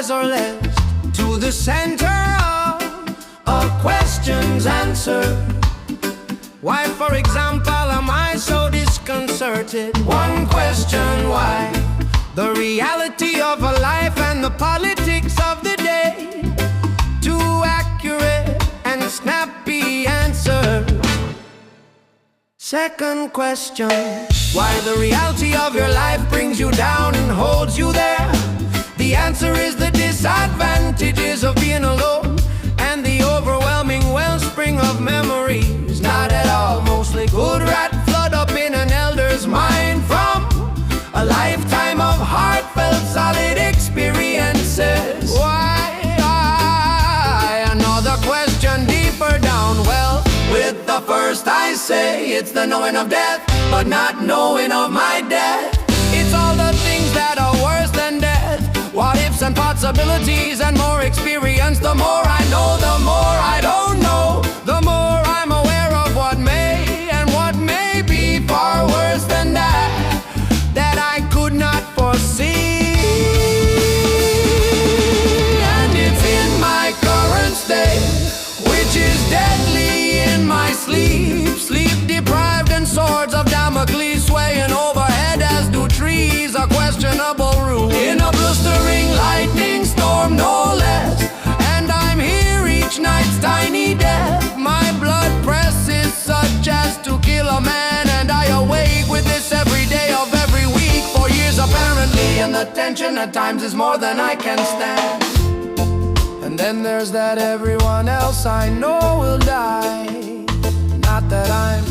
rise or less to the center of a question's answer. Why, for example, am I so disconcerted? One question, why? The reality of a life and the politics of the day. Too accurate and snappy answer. Second question, why the reality of your life brings you down and holds you there? The answer is the disadvantages of being alone and the overwhelming wellspring of memories. Not at all, mostly good rat flood up in an elder's mind from a lifetime of heartfelt solid experiences. Why? Another question deeper down. Well, with the first I say it's the knowing of death, but not knowing of my death. It's all the things that are worse than death. What ifs and possibilities and more experience. The more I know, the more I don't know. The more I'm aware of what may and what may be far worse than that, that I could not foresee. And it's in my current state, which is deadly in my sleep. Sleep deprived and swords of Damocles swaying overhead, as do trees, a questionable rule. In a blistering lightning storm, no less. And I'm here each night's tiny death. My blood presses such as to kill a man, and I awake with this every day of every week for years apparently. And the tension at times is more than I can stand. And then there's that everyone else I know will die. Not that I'm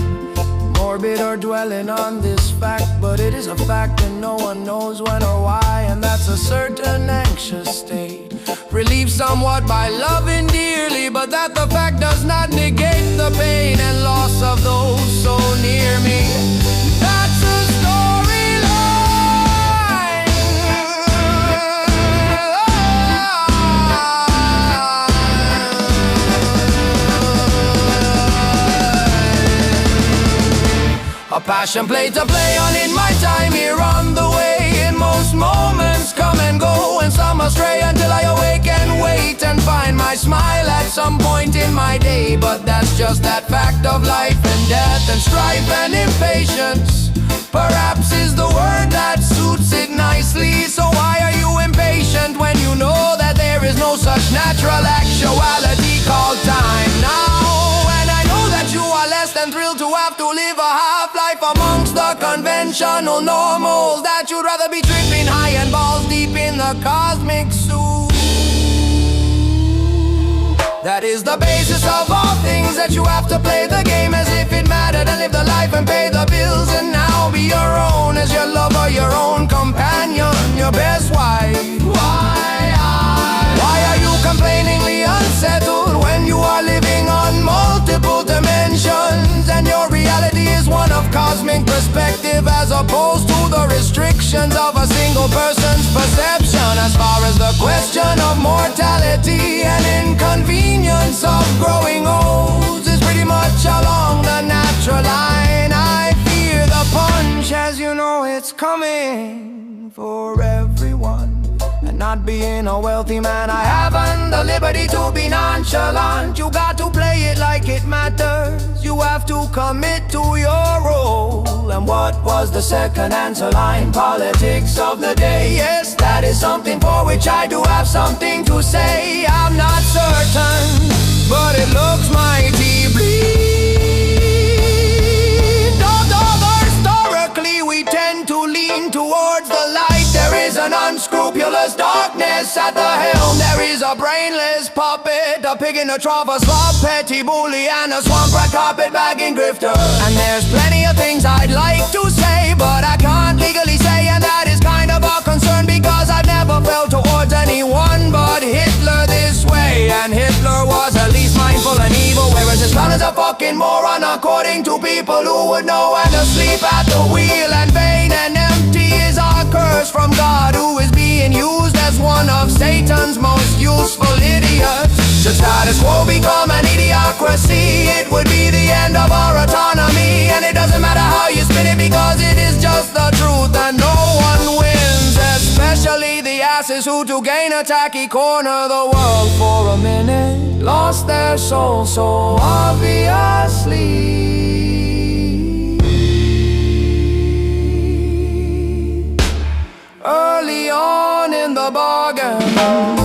morbid or dwelling on this fact, but it is a fact and no one knows when or why. And that's a certain anxious state, relieved somewhat by loving dearly, but that the fact does not negate the pain and loss of those so near me. That's a a passion play to play on in my time here on the way. In most moments come and go, and some astray until I awake and wait and find my smile at some point in my day. But that's just that fact of life and death, and strife and impatience perhaps is the word that suits it nicely. So why are you impatient when you know that there is no such natural actuality called time now? And I know that you are less than thrilled to have to live a half-life amongst the conventional normals, that you'd rather be tripping high and balls deep in the cosmic soup. That is the basis of all things, that you have to play the game as if it mattered, and live the life and pay the bills, and now be your own as your lover, your own companion, your best wife. Why are you complainingly unsettled when you are living on multiple dimensions, and your reality is one of cosmic perspective as opposed to the restrictions of a single person's perception? As far as the question of mortality and inconvenience of growing old is pretty much along the natural line. I fear the punch, as you know it's coming for everyone. And not being a wealthy man, I haven't the liberty to be nonchalant. You got to play it like it matters. You have to commit to your role. And what was the second answer line? Politics of the day. Yes, that is something for which I do have something to say. I'm not certain, but it looks mighty bleak. Although historically we tend to lean towards the light, there is an unscrupulous darkness at the helm. There is a brainless puppet, a pig in a trough, a slob, petty bully, and a swamp rat carpet-bagging grifter. And there's plenty of things I'd like to say, but I can't legally say, and that is kind of a concern, because I've never felt towards anyone but Hitler this way. And Hitler was at least mindful and evil, whereas his son is a fucking moron, according to people who would know, and asleep at the wheel. And vain and empty is our curse from God, who is being used as one of Satan's most useful idiots. Should status quo become an idiocracy, it would be the end of our autonomy. And it doesn't matter how you spin it, because it is just the truth, and no one wins, especially the jackasses who to gain a tacky corner the world for a minute lost their soul so obviously. Early on in the bargain,